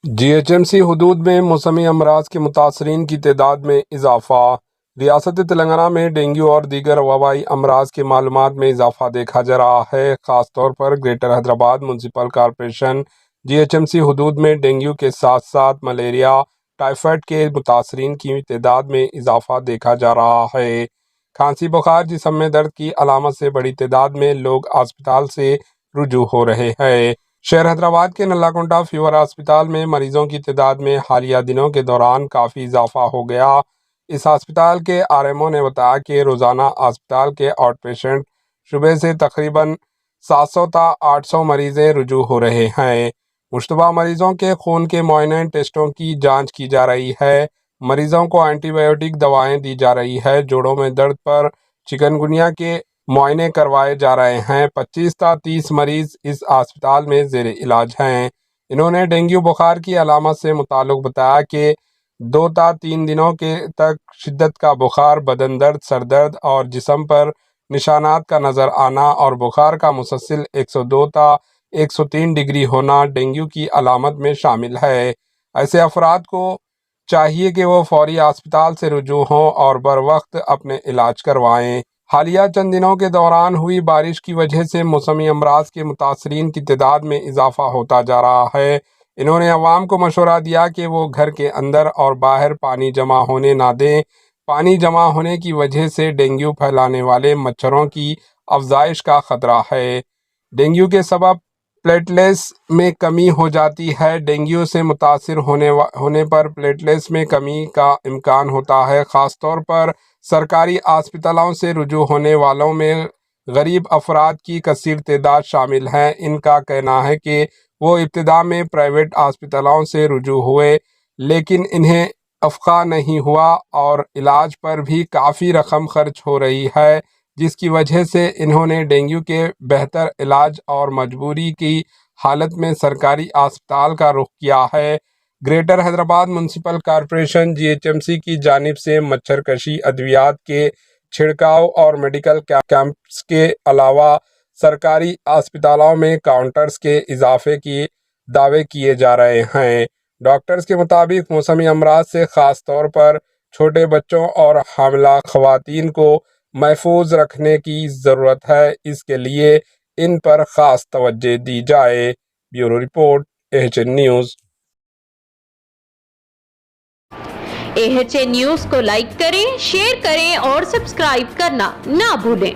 GHMC حدود میں موسمی امراض کے متاثرین کی تعداد میں اضافہ۔ ریاست تلنگانہ میں ڈینگو اور دیگر وبائی امراض کے معلومات میں اضافہ دیکھا جا رہا ہے۔ خاص طور پر greater Hyderabad municipal corporation GHMC حدود میں ڈینگو کے ساتھ ساتھ ملیریا، ٹائیفائڈ کے متاثرین کی تعداد میں اضافہ دیکھا جا رہا ہے۔ کھانسی، بخار، جسم میں درد کی علامت سے بڑی تعداد میں لوگ اسپتال سے رجوع ہو رہے ہیں۔ شہر حیدرآباد کے نلاکنڈا فیور ہسپتال میں مریضوں کی تعداد میں حالیہ دنوں کے دوران کافی اضافہ ہو گیا۔ اس ہسپتال کے RMO نے بتایا کہ روزانہ ہسپتال کے آؤٹ پیشنٹ شعبے سے تقریباً 700 تا 800 مریضیں رجوع ہو رہے ہیں۔ مشتبہ مریضوں کے خون کے معائنہ ٹیسٹوں کی جانچ کی جا رہی ہے۔ مریضوں کو اینٹی بایوٹک دوائیں دی جا رہی ہے۔ جوڑوں میں درد پر چکن گنیا کے معائنے کروائے جا رہے ہیں۔ 25 تا 30 مریض اس ہسپتال میں زیر علاج ہیں۔ انہوں نے ڈینگو بخار کی علامت سے متعلق بتایا کہ 2 تا 3 دنوں کے تک شدت کا بخار، بدن درد، سر درد اور جسم پر نشانات کا نظر آنا اور بخار کا مسلسل 102 تا 103 ڈگری ہونا ڈینگو کی علامت میں شامل ہے۔ ایسے افراد کو چاہیے کہ وہ فوری ہسپتال سے رجوع ہوں اور بروقت اپنے علاج کروائیں۔ حالیہ چند دنوں کے دوران ہوئی بارش کی وجہ سے موسمی امراض کے متاثرین کی تعداد میں اضافہ ہوتا جا رہا ہے۔ انہوں نے عوام کو مشورہ دیا کہ وہ گھر کے اندر اور باہر پانی جمع ہونے نہ دیں۔ پانی جمع ہونے کی وجہ سے ڈینگو پھیلانے والے مچھروں کی افزائش کا خطرہ ہے۔ ڈینگو کے سبب پلیٹلیٹس میں کمی ہو جاتی ہے۔ ڈینگو سے متاثر ہونے پر پلیٹلیٹس میں کمی کا امکان ہوتا ہے۔ خاص طور پر سرکاری اسپتالوں سے رجوع ہونے والوں میں غریب افراد کی کثیر تعداد شامل ہے۔ ان کا کہنا ہے کہ وہ ابتدا میں پرائیویٹ اسپتالوں سے رجوع ہوئے لیکن انہیں افقہ نہیں ہوا اور علاج پر بھی کافی رقم خرچ ہو رہی ہے، جس کی وجہ سے انہوں نے ڈینگو کے بہتر علاج اور مجبوری کی حالت میں سرکاری اسپتال کا رخ کیا ہے۔ Greater Hyderabad municipal corporation GHMC کی جانب سے مچھر کشی ادویات کے چھڑکاؤ اور میڈیکل کیمپس کے علاوہ سرکاری اسپتالوں میں کاؤنٹرز کے اضافے کی دعوے کیے جا رہے ہیں۔ ڈاکٹرز کے مطابق موسمی امراض سے خاص طور پر چھوٹے بچوں اور حاملہ خواتین کو محفوظ رکھنے کی ضرورت ہے، اس کے لیے ان پر خاص توجہ دی جائے۔ Bureau report AHN news. AHN news کو لائک کریں، شیئر کریں اور سبسکرائب کرنا نہ بھولیں۔